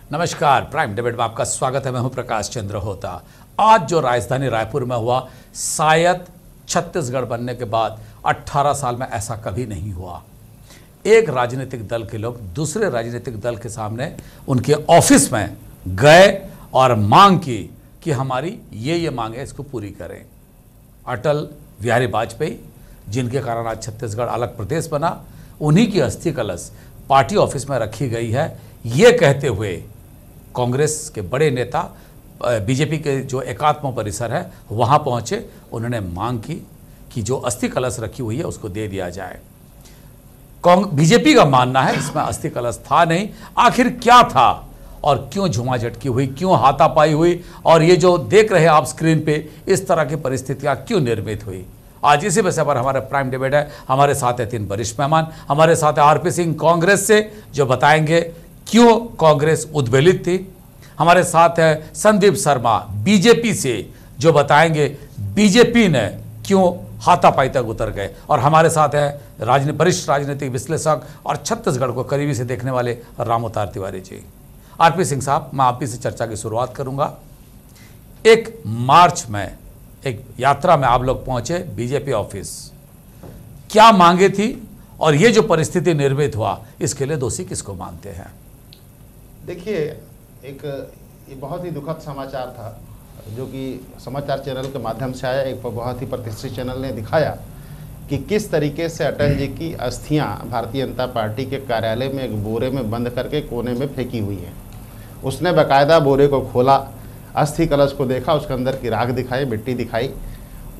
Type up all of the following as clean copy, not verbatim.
नमस्कार, prime debate में आपका स्वागत है। मैं हूं प्रकाश चंद्र होता। आज जो राजधानी रायपुर में हुआ, शायद छत्तीसगढ़ बनने के बाद 18 साल में ऐसा कभी नहीं हुआ। एक राजनीतिक दल के लोग दूसरे राजनीतिक दल के सामने उनके ऑफिस में गए और मांग की कि हमारी ये मांगे, इसको पूरी करें। अटल बिहारी वाजपेयी, जिनके कारण आज छत्तीसगढ़ अलग प्रदेश बना, उन्हीं की अस्थि कलश पार्टी ऑफिस में रखी गई है। ये कहते हुए कांग्रेस के बड़े नेता बीजेपी के जो एकात्म परिसर है वहाँ पहुँचे। उन्होंने मांग की कि जो अस्थि कलश रखी हुई है उसको दे दिया जाए। बीजेपी का मानना है इसमें अस्थि कलश था नहीं। आखिर क्या था और क्यों झुमाझटकी हुई, क्यों हाथापाई हुई, और ये जो देख रहे हैं आप स्क्रीन पे, इस तरह की परिस्थितियाँ क्यों निर्मित हुई, आज इसी विषय पर हमारा प्राइम डिबेट है। हमारे साथ है 3 वरिष्ठ मेहमान। हमारे साथ है आरपी सिंह कांग्रेस से, जो बताएंगे क्यों कांग्रेस उद्वेलित थी। हमारे साथ है संदीप शर्मा बीजेपी से, जो बताएंगे बीजेपी ने क्यों हाथापाई तक उतर गए। और हमारे साथ है वरिष्ठ राजनीतिक विश्लेषक और छत्तीसगढ़ को करीबी से देखने वाले रामोतार तिवारी जी। आरपी सिंह साहब, मैं आप ही से चर्चा की शुरुआत करूंगा। एक मार्च में, एक यात्रा में आप लोग पहुंचे बीजेपी ऑफिस, क्या मांगे थी और ये जो परिस्थिति निर्मित हुआ, इसके लिए दोषी किसको मानते हैं? देखिए, ये बहुत ही दुखद समाचार था जो कि समाचार चैनल के माध्यम से आया। एक बहुत ही प्रतिष्ठित चैनल ने दिखाया कि किस तरीके से अटल जी की अस्थियां भारतीय जनता पार्टी के कार्यालय में एक बोरे में बंद करके कोने में फेंकी हुई है। उसने बाकायदा बोरे को खोला, अस्थि कलश को देखा, उसके अंदर की राख दिखाई, मिट्टी दिखाई।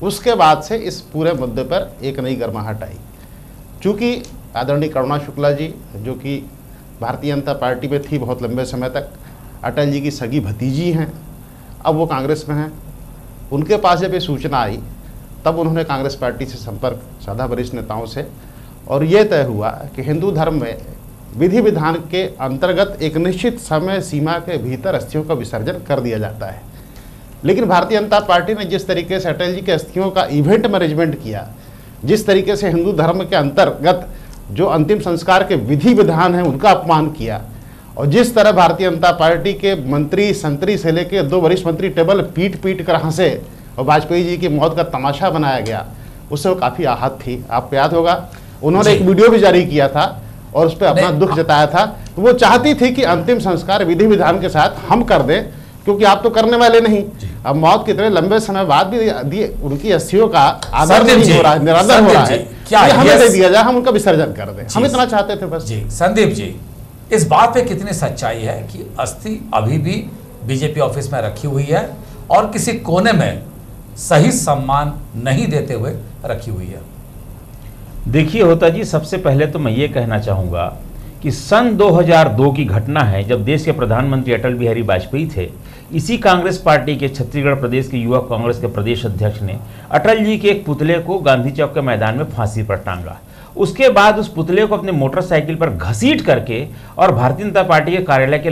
उसके बाद से इस पूरे मुद्दे पर एक नई गर्माहट आई। चूँकि आदरणीय करुणा शुक्ला जी, जो कि भारतीय जनता पार्टी में थी बहुत लंबे समय तक, अटल जी की सगी भतीजी हैं, अब वो कांग्रेस में हैं। उनके पास जब ये सूचना आई तब उन्होंने कांग्रेस पार्टी से संपर्क साधा वरिष्ठ नेताओं से, और ये तय हुआ कि हिंदू धर्म में विधि विधान के अंतर्गत एक निश्चित समय सीमा के भीतर अस्थियों का विसर्जन कर दिया जाता है। लेकिन भारतीय जनता पार्टी ने जिस तरीके से अटल जी के अस्थियों का इवेंट मैनेजमेंट किया, जिस तरीके से हिंदू धर्म के अंतर्गत जो अंतिम संस्कार के विधि विधान है उनका अपमान किया, और जिस तरह भारतीय जनता पार्टी के मंत्री संतरी से लेकर 2 वरिष्ठ मंत्री टेबल पीट कर हंसे और वाजपेयी जी की मौत का तमाशा बनाया गया, उससे वो काफ़ी आहत थी। आपको याद होगा, उन्होंने एक वीडियो भी जारी किया था और उस पर अपना दुख जताया था। तो वो चाहती थी कि अंतिम संस्कार विधि विधान के साथ हम कर दें, क्योंकि आप तो करने वाले नहीं। अब मौत के इतने लंबे समय बाद भी उनकी अस्थियों का आदर नहीं हो रहा है, निरादर हो रहा है, क्या हमें दे दिया जाए, हम उनका विसर्जन कर दें। हम इतना चाहते थे बस। जी संदीप जी, इस बात पे कितनी सच्चाई है कि अस्थि अभी भी बीजेपी ऑफिस में रखी हुई है और किसी कोने में सही सम्मान नहीं देते हुए रखी हुई है? देखिए होता जी, सबसे पहले तो मैं ये कहना चाहूँगा कि सन 2002 की घटना है, जब देश के प्रधानमंत्री अटल बिहारी वाजपेयी थे। इसी कांग्रेस पार्टी के छत्तीसगढ़ प्रदेश के युवा कांग्रेस के प्रदेश अध्यक्ष ने अटल जी के एक पुतले को गांधी चौक के मैदान में फांसी पर टांगा। उसके बाद उस पुतले को अपने मोटरसाइकिल पर घसीट करके और भारतीय जनता पार्टी के कार्यालय के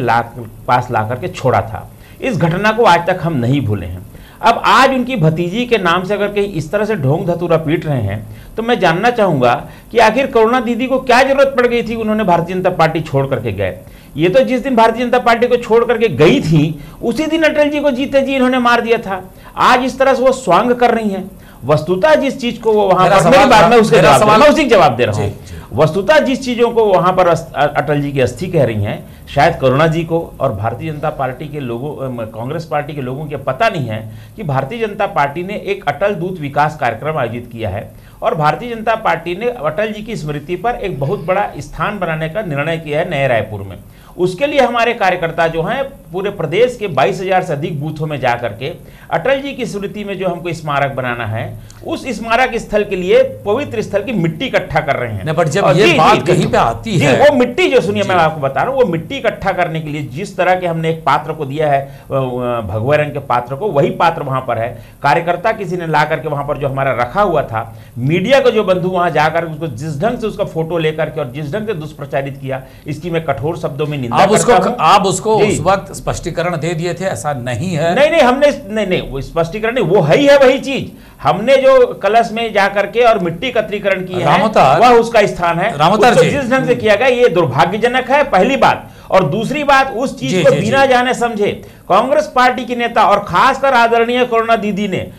पास ला करके छोड़ा था। इस घटना को आज तक हम नहीं भूले हैं। अब आज उनकी भतीजी के नाम से अगर कहीं इस तरह से ढोंग धतूरा पीट रहे हैं, तो मैं जानना चाहूँगा कि आखिर करुणा दीदी को क्या जरूरत पड़ गई थी, उन्होंने भारतीय जनता पार्टी छोड़ करके गए। ये तो जिस दिन भारतीय जनता पार्टी को छोड़ करके गई थी, उसी दिन अटल जी को जीते जी इन्होंने मार दिया था। आज इस तरह से वो स्वांग कर रही हैं। वस्तुतः जिस चीज को वो वहां पर, मेरी बात में उसके जवाब दे रहा हूँ। वस्तुतः जिस चीजों को वहां पर अटल जी की अस्थि कह रही हैं, शायद करुणा जी को और भारतीय जनता पार्टी के लोगों, कांग्रेस पार्टी के लोगों को पता नहीं है कि भारतीय जनता पार्टी ने एक अटल दूत विकास कार्यक्रम आयोजित किया है और भारतीय जनता पार्टी ने अटल जी की स्मृति पर एक बहुत बड़ा स्थान बनाने का निर्णय किया है नए रायपुर में। उसके लिए हमारे कार्यकर्ता जो हैं पूरे प्रदेश के 22,000 से अधिक बूथों में जाकर के अटल जी की स्मृति में जो हमको स्मारक बनाना है, उस स्मारक स्थल के लिए पवित्र स्थल की मिट्टी इकट्ठा कर रहे हैं। बट जब ये बात कहीं पे आती है, वो मिट्टी जो, सुनिए मैं आपको बता रहा हूँ, वो मिट्टी इकट्ठा करने के लिए जिस तरह के हमने एक पात्र को दिया है, भगवा रंग के पात्र को, वही पात्र वहां पर है। कार्यकर्ता किसी ने ला करके वहां पर जो हमारा रखा हुआ था, मीडिया का जो बंधु वहां जाकर उसको जिस ढंग से उसका फोटो लेकर के और जिस ढंग से दुष्प्रचारित किया, इसकी मैं कठोर शब्दों में आप उसको उस वक्त स्पष्टीकरण दे दिए थे, ऐसा नहीं है। नहीं हमने नहीं वो स्पष्टीकरण नहीं, वो है ही है वही चीज। हमने जो कलश में जा करके और मिट्टी एकत्रीकरण की है वह उसका स्थान है। जिस ढंग से किया गया ये दुर्भाग्यजनक है, पहली बात। और दूसरी बात, उस चीज को बिना जाने समझे कांग्रेस पार्टी के नेता और खासकर आदरणीय करुणा दीदी ने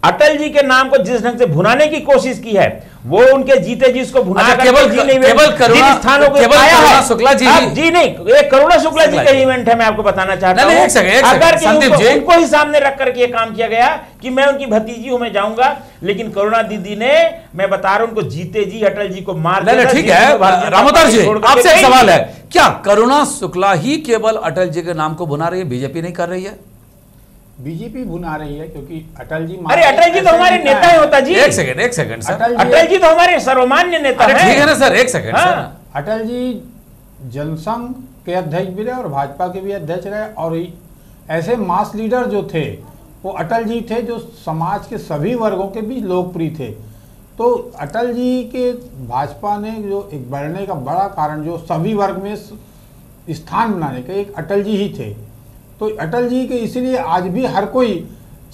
अटल जी के नाम को जिस ढंग से भुनाने की कोशिश की है, वो उनके जीते जी इसको भुना कर केवल स्थानों को पाया है। शुक्ला जी जी नहीं, ये करुणा शुक्ला जी का इवेंट है, मैं आपको बताना चाहता हूं। अगर उनको ही सामने रख करके ये काम किया गया कि मैं उनकी भतीजी हूं, मैं जाऊंगा, लेकिन करुणा दीदी ने, मैं बता रहा हूं, उनको जीते जी अटल जी को मार दिया। ठीक है रामोतर जी, आपसे एक सवाल है, क्या करुणा शुक्ला ही केवल अटल जी के नाम को भुना रही है, बीजेपी नहीं कर रही है? बीजेपी भुना रही है क्योंकि अटल जी, अरे अटल जी तो हमारे नेता है होता जी। एक सेकंड सर, अटल जी तो हमारे सर्वमान्य नेता है। ठीक है ना सर, एक सेकंड सर। अटल जी जनसंघ के अध्यक्ष भी रहे और भाजपा के भी अध्यक्ष रहे, और ऐसे मास लीडर जो थे वो अटल जी थे, जो समाज के सभी वर्गों के बीच लोकप्रिय थे। तो अटल जी के भाजपा ने जो एक बढ़ने का बड़ा कारण, जो सभी वर्ग में स्थान बनाने का, एक अटल जी ही थे। तो अटल जी के इसीलिए आज भी हर कोई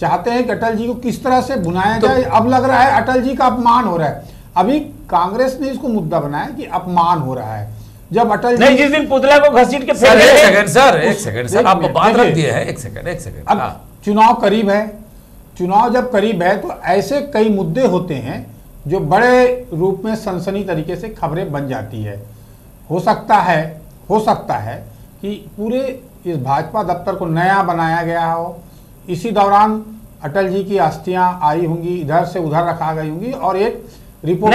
चाहते हैं कि अटल जी को किस तरह से भुनाया जाए। अब लग रहा है अटल जी का अपमान हो रहा है। अभी कांग्रेस ने इसको मुद्दा बनाया कि अपमान हो रहा है। जब अटल जी जिस दिन पुतला को घसीट के एक सेकंड सर आप बात रख दिए हैं। एक सेकंड अब चुनाव करीब है, चुनाव जब करीब है तो ऐसे कई मुद्दे होते हैं जो बड़े रूप में सनसनी तरीके से खबरें बन जाती है। हो सकता है कि पूरे इस भाजपा दफ्तर को नया बनाया गया हो, इसी दौरान अटल जी की अस्थियां आई होंगी, इधर से उधर रखा गई होंगी, और एक रिपोर्ट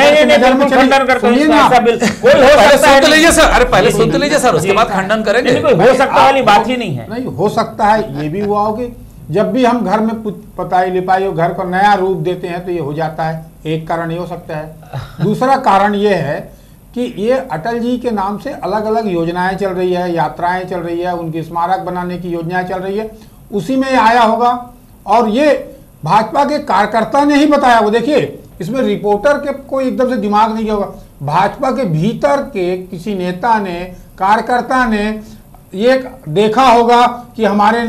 पहले सुन लीजिए सर, उसके बाद खंडन करेंगे। हो सकता वाली बात ही नहीं है। नहीं हो सकता है, ये भी हुआ हो कि जब भी हम घर में पुताई लिपाई और घर को नया रूप देते हैं तो ये हो जाता है। एक कारण ये हो सकता है। दूसरा कारण ये है कि ये अटल जी के नाम से अलग अलग योजनाएं चल रही है, यात्राएं चल रही है, उनकी स्मारक बनाने की योजनाएं चल रही है, उसी में ये आया होगा। और ये भाजपा के कार्यकर्ता ने ही बताया। वो देखिए, इसमें रिपोर्टर के कोई एकदम से दिमाग नहीं होगा। भाजपा के भीतर के किसी नेता ने, कार्यकर्ता ने ये देखा होगा कि हमारे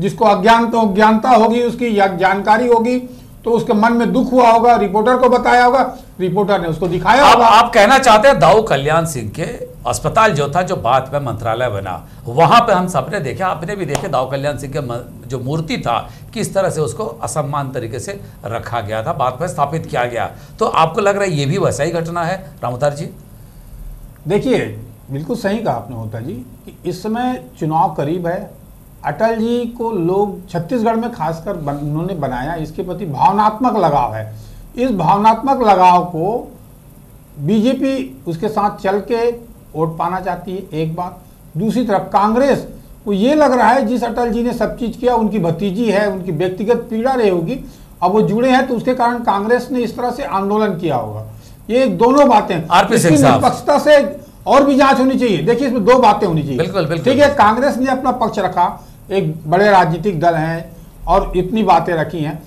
जिसको अज्ञानता होगी, उसकी जानकारी होगी, तो उसके मन में दुख हुआ होगा, रिपोर्टर को बताया होगा, रिपोर्टर ने उसको दिखाया होगा। आप कहना चाहते हैं दाऊ कल्याण सिंह के अस्पताल जो था, जो बाद में मंत्रालय बना, वहां पे हम सबने देखे, आपने भी देखे, दाऊ कल्याण सिंह के जो मूर्ति था किस तरह से उसको असम्मान तरीके से रखा गया था, बाद में स्थापित किया गया। तो आपको लग रहा है ये भी वैसा ही घटना है रामोतर जी? देखिए, बिल्कुल सही कहा आपने होता जी कि इस समय चुनाव करीब है। अटल जी को लोग छत्तीसगढ़ में खासकर उन्होंने बनाया, इसके प्रति भावनात्मक लगाव है। इस भावनात्मक लगाव को बीजेपी उसके साथ चल के वोट पाना चाहती है, एक बात। दूसरी तरफ कांग्रेस को ये लग रहा है जिस अटल जी ने सब चीज किया, उनकी भतीजी है, उनकी व्यक्तिगत पीड़ा रही होगी, अब वो जुड़े हैं तो उसके कारण कांग्रेस ने इस तरह से आंदोलन किया होगा। ये दोनों बातें, इसकी निष्पक्षता से और भी जांच होनी चाहिए। देखिए, इसमें दो बातें होनी चाहिए। बिल्कुल ठीक है, कांग्रेस ने अपना पक्ष रखा, एक बड़े राजनीतिक दल हैं और इतनी बातें रखी हैं।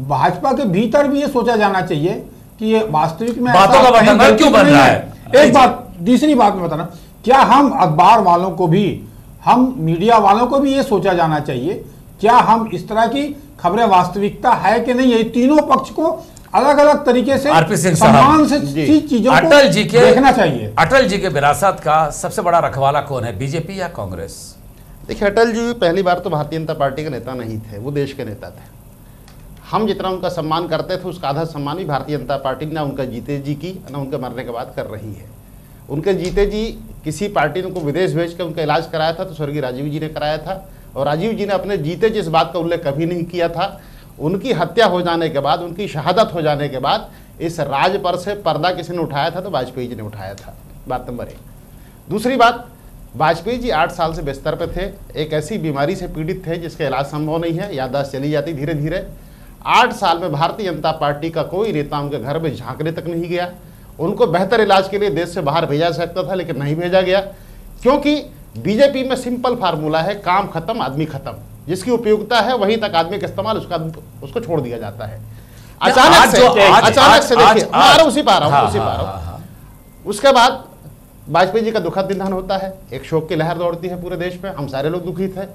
भाजपा के भीतर भी ये सोचा जाना चाहिए कि ये वास्तविक में बातों का बंधन क्यों बन रहा है। एक बात, दूसरी बात में बताना, क्या हम अखबार वालों को भी, हम मीडिया वालों को भी ये सोचा जाना चाहिए, क्या हम इस तरह की खबरें वास्तविकता है कि नहीं, ये तीनों पक्ष को अलग अलग तरीके से सम्मान से चीजों को देखना चाहिए। अटल जी के विरासत का सबसे बड़ा रखवाला कौन है, बीजेपी या कांग्रेस? देखिए, अटल जी पहली बार तो भारतीय जनता पार्टी के नेता नहीं थे, वो देश के नेता थे। हम जितना उनका सम्मान करते थे उसका आधा सम्मान भी भारतीय जनता पार्टी ना उनका जीते जी की ना उनके मरने के बाद कर रही है। उनके जीते जी किसी पार्टी ने उनको विदेश भेज कर उनका इलाज कराया था तो स्वर्गीय राजीव जी ने कराया था, और राजीव जी ने अपने जीते जी इस बात का उल्लेख कभी नहीं किया था। उनकी हत्या हो जाने के बाद, उनकी शहादत हो जाने के बाद इस राज पर से पर्दा किसी ने उठाया था तो वाजपेयी जी ने उठाया था, बात नंबर 1। दूसरी बात, वाजपेयी जी 8 साल से बिस्तर पे थे, एक ऐसी बीमारी से पीड़ित थे जिसका इलाज संभव नहीं है, याददाश्त चली जाती धीरे धीरे। 8 साल में भारतीय जनता पार्टी का कोई नेता उनके घर में झांकने तक नहीं गया। उनको बेहतर इलाज के लिए देश से बाहर भेजा सकता था लेकिन नहीं भेजा गया, क्योंकि बीजेपी में सिंपल फार्मूला है, काम खत्म आदमी खत्म। जिसकी उपयोगिता है वहीं तक आदमी का इस्तेमाल, उसको छोड़ दिया जाता है। अचानक से देखिए, मैं उसी पा रहा हूँ। उसके बाद वाजपेयी जी का दुखद निधन होता है, एक शोक की लहर दौड़ती है पूरे देश में, हम सारे लोग दुखी थे।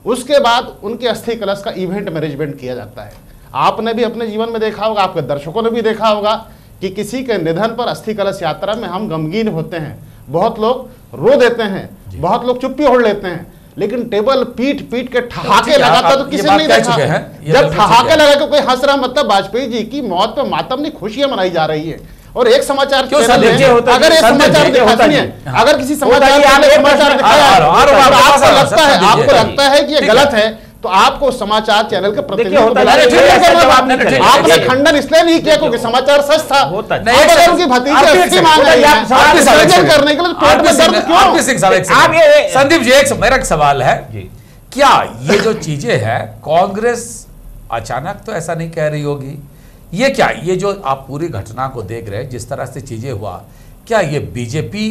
उसके बाद उनके अस्थि कलश का इवेंट मैनेजमेंट किया जाता है। आपने भी अपने जीवन में देखा होगा, आपके दर्शकों ने भी देखा होगा कि किसी के निधन पर अस्थि कलश यात्रा में हम गमगीन होते हैं, बहुत लोग रो देते हैं, बहुत लोग चुप्पी ओढ़ लेते हैं, लेकिन टेबल पीट पीट के ठहाके लगाता तो किसी ने नहीं देखा। जब ठहाके लगा के कोई हंस रहा, मतलब वाजपेयी जी की मौत पर मातम नहीं, खुशियां मनाई जा रही है। और एक समाचार क्यों चैनल संदीप जी में होता अगर है, एक संदीप समाचार जी दिखा, होता सुनिए, है। अगर किसी होता समाचार है, चैनल में समाचार दिखाया और आपको लगता है, संदीप जी, आपको लगता है कि ये गलत है, तो आपको समाचार चैनल के प्रतिनिधि को होता है, बुलाने ठीक है, चाहिए। ऐसा जवाब नहीं करेंगे। आपने खंडन इसलिए नहीं किया क्योंकि समाचार सच था। होता है। अब अगर उनकी भतीजी अस्थि मांग रही है, विसर्जन करने के लिए पेट में दर्द क्यों? संदीप जी, एक मेरा सवाल है, क्या ये जो चीजें हैं कांग्रेस अचानक तो ऐसा नहीं कह रही होगी, ये क्या, ये जो आप पूरी घटना को देख रहे हैं, जिस तरह से चीजें हुआ, क्या ये बीजेपी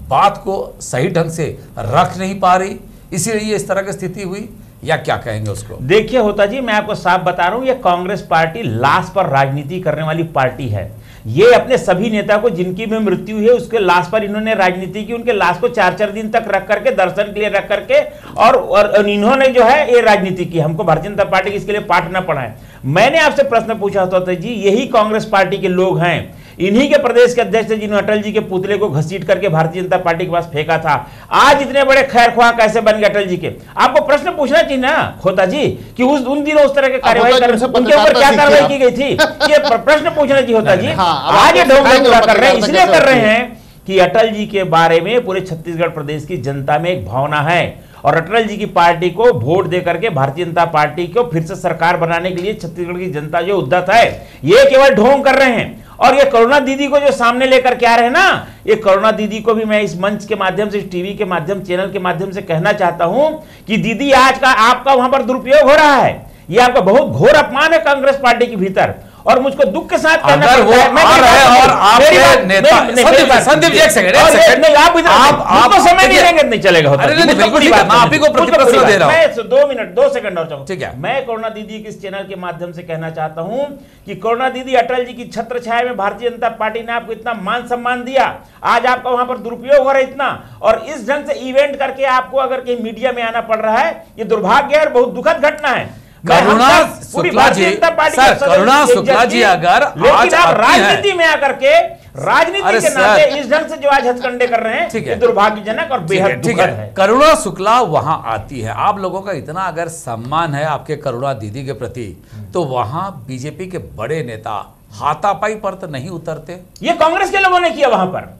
बात को सही ढंग से रख नहीं पा रही, इसीलिए ये इस तरह की स्थिति हुई, या क्या कहेंगे उसको? देखिए होता जी, मैं आपको साफ बता रहा हूं, ये कांग्रेस पार्टी लाश पर राजनीति करने वाली पार्टी है। ये अपने सभी नेता को, जिनकी भी मृत्यु हुई है, उसके लाश पर इन्होंने राजनीति की, उनके लाश को 4-4 दिन तक रख करके, दर्शन के लिए रख करके, और इन्होंने जो है ये राजनीति की। हमको भारतीय जनता पार्टी की इसके लिए पाठ ना पड़ा है। मैंने आपसे प्रश्न पूछा होता जी, यही कांग्रेस पार्टी के लोग हैं, इन्हीं के प्रदेश के अध्यक्ष थे जिन्होंने अटल जी के पुतले को घसीट करके भारतीय जनता पार्टी के पास फेंका था। आज इतने बड़े खैरख्वाह कैसे बन गए अटल जी के? आपको प्रश्न पूछना चाहिए ना होता जी, कि उन दिनों उस तरह के कार्यवाही कर, उनके ऊपर क्या कार्रवाई की गई थी, ये प्रश्न पूछना चाहिए होता जी। आज ये ढोंग कर रहे हैं, इसलिए कर रहे हैं कि अटल जी के बारे में पूरे छत्तीसगढ़ प्रदेश की जनता में एक भावना है, और अटल जी की पार्टी को वोट दे करके भारतीय जनता पार्टी को फिर से सरकार बनाने के लिए छत्तीसगढ़ की जनता जो उद्यत है, ये केवल ढोंग कर रहे हैं। और ये करुणा दीदी को जो सामने लेकर के आ रहे हैं ना, ये करुणा दीदी को भी मैं इस मंच के माध्यम से, इस टीवी के माध्यम, चैनल के माध्यम से कहना चाहता हूं कि दीदी, आज का आपका वहां पर दुरुपयोग हो रहा है, ये आपका बहुत घोर अपमान है कांग्रेस पार्टी के भीतर, और मुझको दुख के साथ कहना अगर वो आ रहे हैं और आपके नेता, संदीप जी एक सेकंड, आप समय नहीं लेंगे, नहीं चलेगा होता। अरे नहीं, बिल्कुल ठीक है, मैं आप ही को प्रतिप्रश्न दे रहा हूं। मैं 2 मिनट 2 सेकंड और चाहूंगा, ठीक है। मैं करुणा दीदी के इस चैनल के माध्यम से कहना चाहता हूं कि करुणा दीदी, अटल जी की छत्र छाया में भारतीय जनता पार्टी ने आपको इतना मान सम्मान दिया, आज आपका वहां पर दुरुपयोग हो रहा है इतना, और इस ढंग से इवेंट करके आपको अगर कहीं मीडिया में आना पड़ रहा है, ये दुर्भाग्य है और बहुत दुखद घटना है। करुणा शुक्ला जी, सर करुणा शुक्ला जी अगर आज आप राजनीति में आकर के, राजनीति के नाते इस ढंग से जो आज हथकंडे कर रहे हैं, ये दुर्भाग्यजनक और बेहद दुखद है। करुणा शुक्ला वहां आती है, आप लोगों का इतना अगर सम्मान है आपके करुणा दीदी के प्रति, तो वहां बीजेपी के बड़े नेता हाथापाई पर तो नहीं उतरते? ये कांग्रेस के लोगों ने किया वहां पर।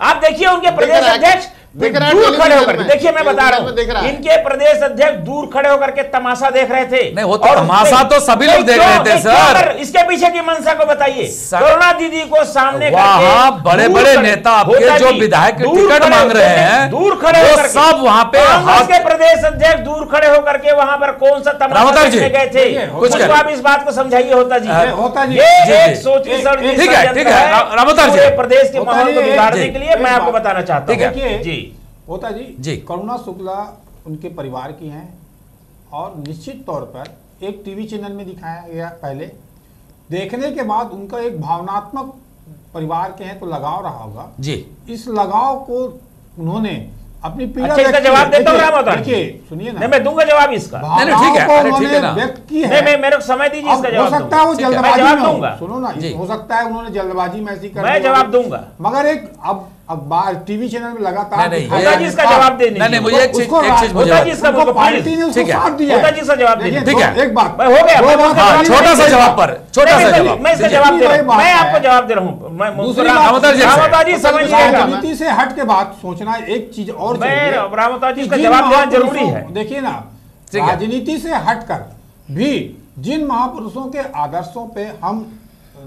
आप देखिए उनके प्रदेश अध्यक्ष दूर खड़े होकर, देखिए मैं बता रहा हूं, इनके प्रदेश अध्यक्ष दूर खड़े होकर के तमाशा देख रहे थे। नहीं, वो तो तमाशा तो सभी लोग देख रहे थे सर। इसके पीछे की मंशा को बताइए। करुणा दीदी को सामने वहां बड़े बड़े नेता आपके जो विधायक टिकट मांग रहे हैं, दूर खड़े होकर सब वहां पे, के प्रदेश अध्यक्ष दूर खड़े होकर के वहां पर कौन सा तमाशा देखने गए थे? कुछ आप इस बात को समझाइए होता जी। ये एक सोच की सड़ती ठीक है रामोतर जी, प्रदेश के माहौल को बिगाड़ने के लिए मैं आपको बताना चाहता हूं जी। होता जी, करुणा शुक्ला उनके परिवार की हैं, और निश्चित तौर पर एक टीवी चैनल में दिखाया गया, पहले देखने के बाद उनका एक भावनात्मक परिवार के हैं तो लगाव रहा होगा जी। इस लगाव को उन्होंने अपनी पीड़ा इसका जवाब देता हूं राम, देखिए सुनिए ना, मैं दूंगा जवाब इसका। ठीक है, व्यक्त की है, नहीं मेरे को समय दीजिए, इसका जवाब हो सकता है वो जल्दबाजी में दूंगा, सुनो ना, हो सकता है उन्होंने जल्दबाजी में ऐसी कर, मैं जवाब दूंगा, मगर एक अब अखबार टीवी चैनल में लगातार इसका जवाब देने, नहीं मुझे एक चीज पार्टी ने उसको साथ दिया, इसका जवाब देने, ठीक है एक बात हो गया, छोटा सा जवाब पर, छोटा सा जवाब, मैं इसका जवाब दे रहा हूं, मैं आपको जवाब दे रहा हूं। राजनीति से हट के बात सोचना एक चीज और, रामोता जी इसका जवाब देना जरूरी है। देखिए ना, राजनीति से हटकर भी जिन महापुरुषों के आदर्शों पे हम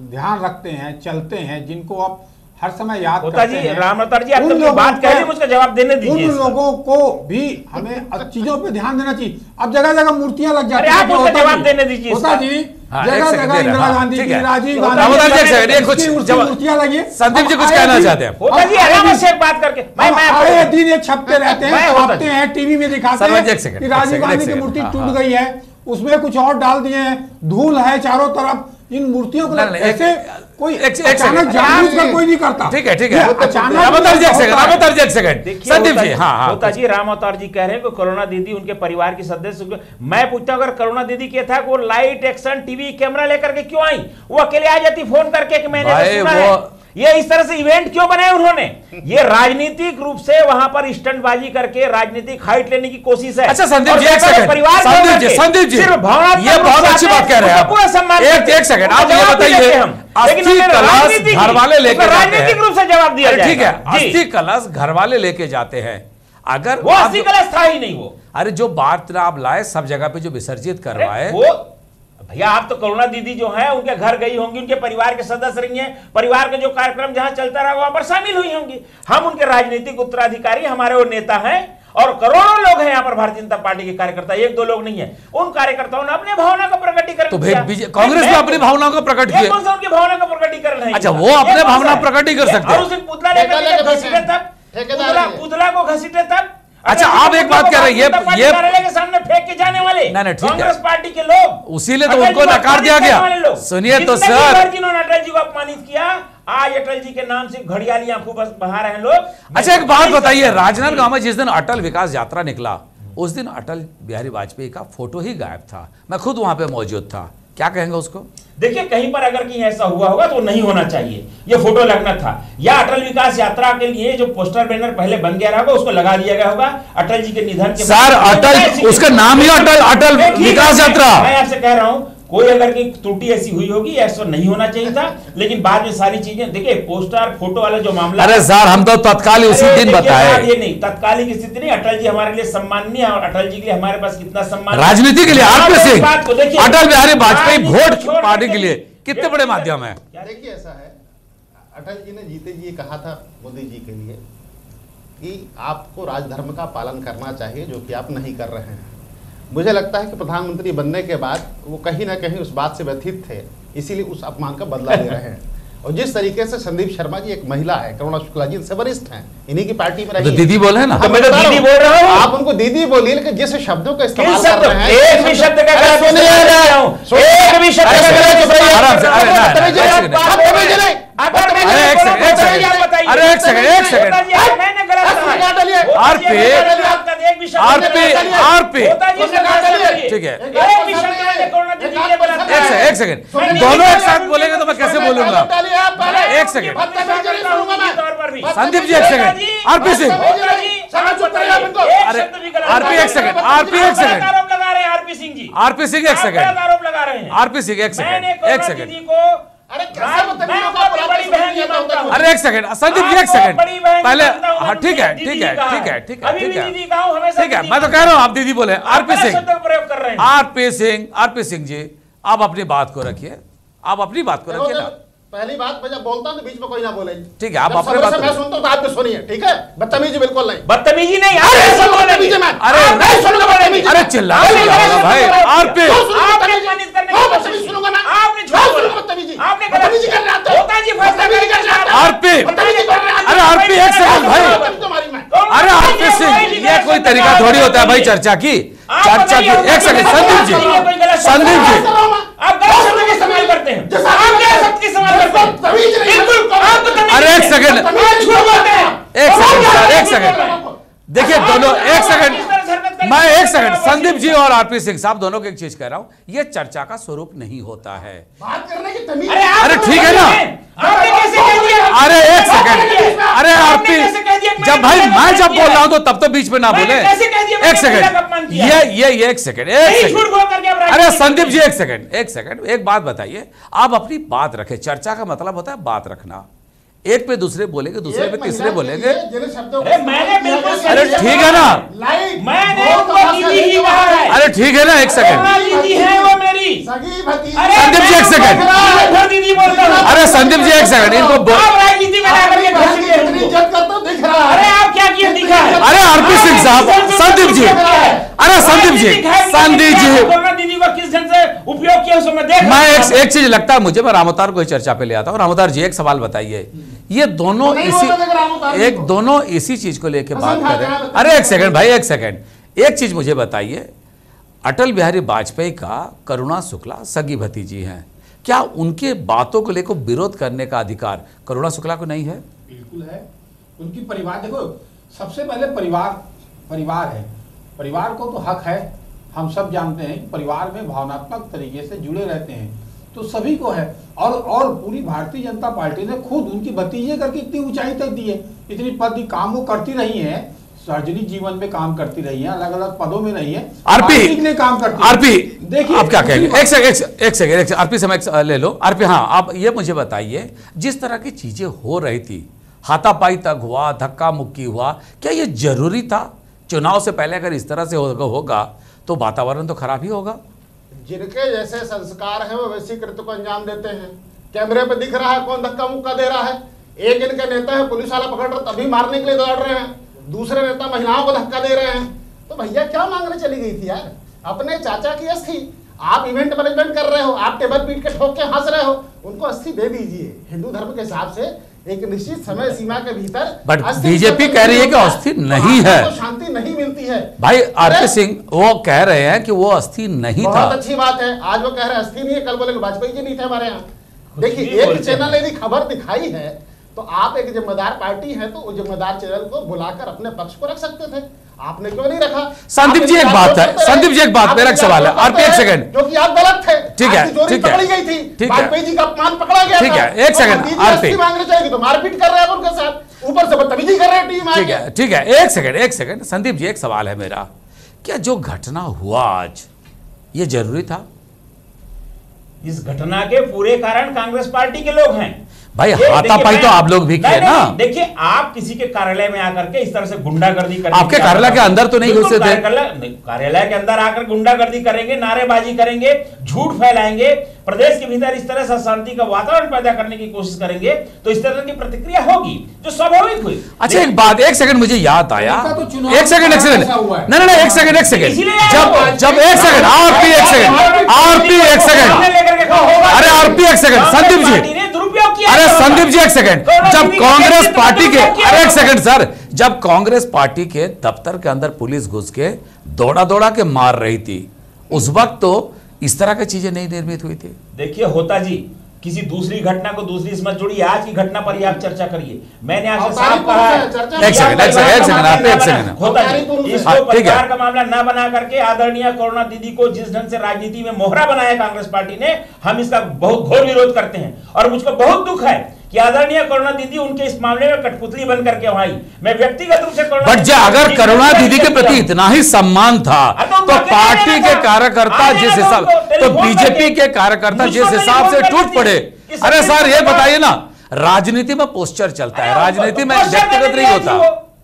ध्यान रखते हैं, चलते हैं, जिनको आप हर समय याद करते हैं, रामोतर जी आपने बात कह दी, मुझको जवाब देने दीजिए। उन लोगों को भी हमें चीजों पे ध्यान देना चाहिए। अब जगह जगह मूर्तियां लग जाती हैं, आप उसका जवाब देने दीजिए। होता जी, जगह जगह इंदिरा गांधी की, राजीव गांधी कुछ मूर्तियां लगी। संदीप जी कुछ कहना चाहते हैं? होता जी आराम से बात करके, आए दिन ये छपते रहते हैं, छापते हैं, टीवी में दिखाते हैं कि राजीव गांधी की मूर्ति टूट गई है, उसमें कुछ और डाल दिए हैं, धूल है चारों तरफ, इन मूर्तियों को नहीं, ऐसे कोई एक अचानक सेकंड। जानबूझकर कोई नहीं करता। ठीक है ये अचानक राम अवतार जी एक सेकंड, राम अवतार जी एक सेकंड। देखिए संदीप होता जी, हाँ होता जी, राम अवतार जी कह रहे हैं कि करुणा दीदी उनके परिवार की सदस्य, मैं पूछता हूं अगर करुणा दीदी के था वो लाइट एक्शन टीवी कैमरा लेकर के क्यों आई? वो अकेले आ जाती फोन करके कि मैंने तो सुना है। ये इस तरह से इवेंट क्यों बनाए उन्होंने? ये राजनीतिक रूप से वहां पर स्टंटबाजी करके राजनीतिक हाइट लेने की कोशिश है। अच्छा संदीप जी एक सेकंड, संदीप जी ये बहुत अच्छी बात कह रहे हैं आप। एक सेकंड, आप ये बताइए, अस्थि कलश घर वाले लेके जाते हैं, राजनीतिक रूप से जवाब दिया जाएगा। ठीक है, अस्थि कलश घर वाले लेके जाते हैं, अगर वो अस्थि कलश था ही नहीं वो। अरे जो बात आप लाए सब जगह पे जो विसर्जित करवाए, वो भैया आप तो करुणा दीदी जो है उनके घर गई होंगी, उनके परिवार के सदस्य रही हैं, परिवार के जो कार्यक्रम जहां चलता रहा वहां पर शामिल हुई होंगी। हम उनके राजनीतिक उत्तराधिकारी, हमारे वो नेता हैं और करोड़ों लोग हैं यहाँ पर भारतीय जनता पार्टी के कार्यकर्ता, एक दो लोग नहीं है। उन कार्यकर्ताओं ने अपने भावना का प्रकटीकरण तो किया। कांग्रेस ने अपनी भावनाओं का प्रकट किया, कौन सा उनकी भावना का प्रकटीकरण है? अच्छा वो अपने भावना प्रकट ही कर सकते और हैं। उस दिन पुतला लेकर घसीटे तब, पुतला को घसीटे तब। अच्छा आप एक बात कह रहे हैं, ये कार्यालय के सामने फेंक के जाने वाले नहीं, ठीक है, कांग्रेस पार्टी के लोग, उसीलिए तो उनको नकार दिया गया। सुनिए तो सर, जिन्होंने अटल जी को अपमानित किया, आज अटल जी के नाम से घड़ियाली आंखों पर बहा रहे हैं लोग। अच्छा एक बात बताइए, राजनांदगांव में जिस दिन अटल विकास यात्रा निकला उस दिन अटल बिहारी वाजपेयी का फोटो ही गायब था, मैं खुद वहां पे मौजूद था, क्या कहेंगे उसको? देखिए कहीं पर अगर कहीं ऐसा हुआ होगा तो नहीं होना चाहिए, ये फोटो लगना था। या अटल विकास यात्रा के लिए जो पोस्टर बैनर पहले बन गया होगा उसको लगा दिया गया होगा अटल जी के निधन के सर अटल, उसका नाम ही अटल विकास यात्रा। मैं आपसे कह रहा हूं कोई अगर की त्रुटि ऐसी हुई होगी, ऐसा नहीं होना चाहिए था, लेकिन बाद में सारी चीजें देखिए पोस्टर फोटो वाला जो मामला। अरे सर हम तो तत्काल उसी दिन बताए, ये नहीं तत्कालिक स्थिति नहीं, अटल जी हमारे लिए सम्माननीय और अटल जी के लिए हमारे पास कितना सम्मान, राजनीति के लिए RP Singh, Atal Bihari Vajpayee vote party के लिए कितने बड़े माध्यम है। देखिए ऐसा है, अटल जी ने जीते जी कहा था मोदी जी के लिए कि आपको राजधर्म का पालन करना चाहिए, जो कि आप नहीं कर रहे हैं। मुझे लगता है कि प्रधानमंत्री बनने के बाद वो कहीं ना कहीं उस बात से व्यथित थे, इसीलिए उस अपमान का बदला ले रहे हैं। और जिस तरीके से संदीप शर्मा जी एक महिला है, करुणा शुक्ला जी इनसे वरिष्ठ हैं, इन्हीं की पार्टी में रही, तो दीदी बोले ना, मैं तो दीदी बोल रहा हूं, आप उनको दीदी बोलिए, लेकिन जिस शब्दों का इस्तेमाल किस कर शब्द? रहे हैं, एक भी शब्द का गलत सुनिए, इस्तेमाल कर रहा हूं, एक भी शब्द का गलत इस्तेमाल आराम से, अरे ना, बदतमीजी एक आप सेकंड, बात बदतमीजी बोल रहे हैं। नहीं, अगर मैं अरे एक गलत सेकंड, बोल रहा हूं, आप बताइए। अरे एक सेकंड, एक सेकंड, मैंने गलत कहा है। आरपी, एक भी शब्द आरपी, ठीक है, एक भी शब्द मैंने करुणा दीदी के लिए गलत कहा है। एक सेकंड, दोनों एक साथ बोलेंगे तो मैं कैसे बोलूंगा? एक सेकंड, संदीप जी एक सेकंड, आरपी सिंह, अरे आरपी एक सेकंड, आरपी एक सेकंड, आरोप लगा रहे हैं आरपी सिंह जी, आरपी सिंह एक सेकंड, आरोप लगा रहे हैं आरपी सिंह एक सेकंड, एक सेकंड, अरे एक सेकंड, संदीप जी एक सेकंड, पहले हाँ ठीक है, ठीक है, ठीक है, ठीक है, ठीक है, ठीक है, मैं तो कह रहा हूं आप दीदी बोले। आरपी सिंह, आरपी सिंह जी आप अपनी बात को रखिए, आप अपनी बात को रखिए ना। पहली बात, मैं जब बोलता हूं तो बीच में कोई ना बोले, ठीक है, आप जब अपने सबसे बात मैं सुनता हूं तो आप भी सुनिए, ठीक है? बदतमीजी बिल्कुल नहीं, बदतमीजी नहीं, अरे बदतमीजी मैं, अरे नहीं सुनूंगा बदतमीजी, अरे चिल्ला भाई, आरपी आपने अपमानित करने की कोशिश सुनूंगा मैं, आपने झूठ बोला, बदतमीजी, आपने बदतमीजी कर रहे हैं, होता जी फैसला बदतमीजी कर रहे हैं, आरपी, बदतमीजी कर रहे हैं, अरे आरपी एक सेकंड भाई, तुम्हारी मैं, अरे आरपी सिंह ये कोई तरीका थोड़ी होता है भाई चर्चा की, चर्चा की। एक सेकंड संदीप जी, संदीप जी आप गलत शब्द का इस्तेमाल करते हैं, आप गलत शब्द का इस्तेमाल करते हैं, बिल्कुल आप बदतमीजी, अरे एक सेकंड, आप झूठ बोलते हैं, एक सेकंड सर, एक सेकंड, देखिए दोनों, एक सेकंड, मैं एक सेकंड, संदीप जी और आरपी सिंह साहब दोनों को एक चीज कह रहा हूं, ये चर्चा का स्वरूप नहीं होता है। बात करने की तमीज, अरे ठीक है ना, आपने कैसे कह दिया? अरे एक सेकंड, अरे आरपी जब भाई मैं जब बोल रहा हूं तो तब तो बीच में ना बोले। एक सेकंड, ये एक सेकंड, एक सेकंड, अरे संदीप जी एक सेकंड, एक सेकंड, एक बात बताइए, आप अपनी बात रखें, चर्चा का मतलब होता है बात रखना, एक पे दूसरे बोलेंगे, दूसरे पे तीसरे बोलेंगे, अरे ठीक है ना, अरे ठीक है ना, एक सेकंड, संदीप जी एक सेकंड, अरे संदीप जी एक सेकंड, इनको अरे आप क्या किया दिखा है? अरे आरपी सिंह साहब, संदीप जी, अरे संदीप जी, संदीप जी दीदी को किस ढंग से उपयोग किया उसको मैं देख, मैं एक चीज लगता है मुझे, मैं रामोतार को चर्चा पे ले आता हूं। रामोतार जी एक सवाल बताइए, ये दोनों इसी चीज को लेके बात कर रहे हैं। अरे एक सेकंड भाई, एक सेकंड, एक चीज मुझे बताइए, अटल बिहारी वाजपेयी का करुणा शुक्ला सगी भतीजी हैं, क्या उनके बातों को लेकर विरोध करने का अधिकार करुणा शुक्ला को नहीं है? बिल्कुल है। उनकी परिवार, देखो सबसे पहले परिवार है, परिवार को तो हक है, हम सब जानते हैं परिवार में भावनात्मक तरीके से जुड़े रहते हैं, तो सभी को है। और पूरी भारतीय जनता पार्टी ने खुद उनकी भतीजे करके इतनी ऊंचाई तक दी है, इतनी पद की काम वो करती रही है, सार्वजनिक जीवन में काम करती रही है, अलग अलग पदों में रही है, आरपी ने काम करती आरपी देखिए आप क्या कहेंगे? एक सेकंड आरपी समय ले लो। आरपी, हाँ आप ये मुझे बताइए, जिस तरह की चीजें हो रही थी, हाथापाई तक हुआ, धक्का मुक्की हुआ, क्या ये जरूरी था? चुनाव से पहले अगर इस तरह से होगा तो वातावरण तो खराब ही होगा। जिनके जैसे संस्कार है वो वैसी कृत्य को अंजाम देते हैं। कैमरे पे दिख रहा है कौन धक्का मुक्का दे रहा है। एक इनके नेता है, पुलिस वाला पकड़ रहा तभी मारने के लिए दौड़ रहे हैं, दूसरे नेता महिलाओं को धक्का दे रहे हैं। तो भैया क्या मांगने चली गई थी यार? अपने चाचा की अस्थि, आप इवेंट मैनेजमेंट कर रहे हो, आप टेबल पीट के ठोक के हंस रहे हो, उनको अस्थि दे दीजिए। हिंदू धर्म के हिसाब से एक निश्चित समय सीमा के भीतर। बट बीजेपी कह रही है कि अस्थि नहीं है, तो शांति नहीं मिलती है। भाई आरपी सिंह वो कह रहे हैं कि वो अस्थि नहीं था। बहुत अच्छी बात है, आज वो कह रहे हैं अस्थि नहीं है, कल बोलेंगे वाजपेयी जी नहीं थे हमारे यहाँ। देखिए एक चैनल ने यदि खबर दिखाई है तो आप एक जिम्मेदार पार्टी है, तो उस जिम्मेदार चैनल को बुलाकर अपने पक्ष को रख सकते थे, आपने क्यों नहीं रखा? संदीप जी एक बात है, संदीप जी एक बात, मेरा एक सवाल है आरपी, एक सेकंड, क्योंकि आप गलत थे। ठीक है, ठीक है, पकड़ी गई थी, ठीक है, वाजपेयी जी का अपमान पकड़ा गया, ठीक है, एक सेकंड आरपी, मांगने चाहिए तो मारपीट कर रहे हैं उनके साथ, ऊपर से बदतमीजी कर रहे हैं टीम। ठीक है, ठीक है, एक सेकंड संदीप जी, एक सवाल है मेरा, क्या जो घटना हुआ आज ये जरूरी था? इस घटना के पूरे कारण कांग्रेस पार्टी के लोग हैं भाई, हाथापाई तो आप लोग भी किए ना। देखिए आप किसी के कार्यालय में आकर के इस तरह से गुंडागर्दी करेंगे, आपके कार्यालय के अंदर तो नहीं घुसे थे? कार्यालय के अंदर आकर गुंडागर्दी करेंगे, नारेबाजी करेंगे, झूठ फैलाएंगे, प्रदेश के भीतर इस तरह से अशांति का वातावरण पैदा करने की कोशिश करेंगे, तो इस तरह की प्रतिक्रिया होगी जो स्वाभाविक हुई। अच्छा एक बात, एक सेकंड मुझे याद आया, एक सेकंड नहीं, एक सेकंड जब एक सेकंड आरपी, अरे आरपी एक सेकंड, संदीप जी, अरे संदीप जी एक सेकंड, जब कांग्रेस पार्टी के, अरे एक सेकंड सर, जब कांग्रेस पार्टी के दफ्तर के अंदर पुलिस घुस के दौड़ा के मार रही थी, उस वक्त तो इस तरह की चीजें नहीं निर्मित हुई थी। देखिए होता जी, किसी दूसरी घटना को दूसरी से मत जोड़िए, आज की घटना पर ही आप चर्चा करिए। मैंने आपसे साफ कहा है, एक सेकंड होता जी, इसको परिवार का मामला ना बना करके आदरणीय करुणा दीदी को जिस ढंग से राजनीति में मोहरा बनाया कांग्रेस पार्टी ने, हम इसका बहुत घोर विरोध करते हैं। और मुझको बहुत दुख है कि आदरणीय करुणा दीदी उनके इस मामले में कठपुतली बन करके वहां आई। मैं व्यक्तिगत रूप से अगर करुणा दीदी के प्रति इतना ही सम्मान था तो पार्टी के कार्यकर्ता जिस हिसाब, तो बीजेपी के कार्यकर्ता जिस हिसाब से टूट पड़े। अरे सर ये बताइए ना, राजनीति में पोस्चर चलता है, राजनीति में व्यक्तिगत नहीं होता।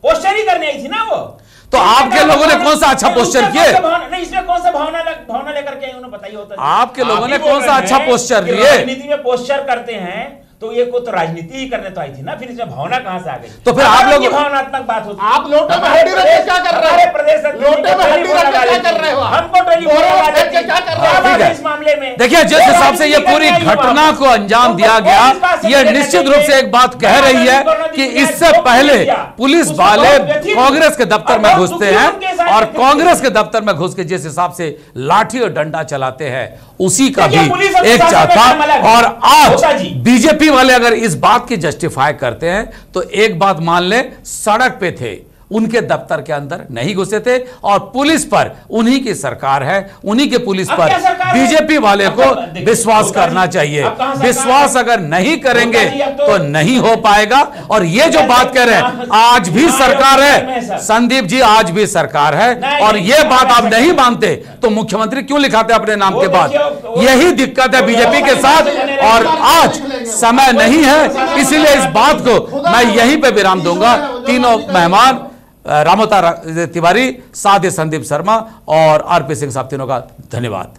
पोस्टर ही करने आई थी ना वो, तो आपके लोगों ने कौन सा अच्छा पोस्टर किए? नहीं, इसमें कौन सा भावना लेकर के उन्होंने बताइए होता। आपके लोगों ने कौन सा अच्छा पोस्टर किए? राजनीति में पोस्टर करते हैं तो ये को तो राजनीति ही करने तो आई थी ना, फिर इसमें भावना कहां से आ गई? तो फिर आप लोग भावनात्मक बात होती है। आप लोटे में हड्डी रख के क्या कर रहे हैं? प्रदेश लोटे में हड्डी रख के क्या कर रहे हो? हमको टेलीफोन लगा देते क्या कर रहे हैं इस मामले में? देखिए जिस हिसाब से ये पूरी घटना को अंजाम दिया गया, ये निश्चित रूप से एक बात कह रही है कि इससे पहले पुलिस वाले कांग्रेस के दफ्तर में घुसते हैं और कांग्रेस के दफ्तर में घुस के जिस हिसाब से लाठी और डंडा चलाते हैं, उसी का भी एक चाहता। और आज बीजेपी वाले अगर इस बात की जस्टिफाई करते हैं तो एक बात मान ले, सड़क पे थे, उनके दफ्तर के अंदर नहीं घुसे थे, और पुलिस पर उन्हीं की सरकार है, उन्हीं के पुलिस पर बीजेपी वाले को विश्वास करना चाहिए। विश्वास अगर नहीं करेंगे तो नहीं हो पाएगा। और ये जो बात कह रहे हैं, आज भी सरकार है संदीप जी, आज भी सरकार है, और ये बात आप नहीं मानते तो मुख्यमंत्री क्यों लिखाते अपने नाम के बाद? यही दिक्कत है बीजेपी के साथ, और आज समय नहीं है, इसीलिए इस बात को मैं यहीं पे विराम दूंगा। तीनों मेहमान रामोता तिवारी, साथ ही संदीप शर्मा और आरपी सिंह साहब, तीनों का धन्यवाद।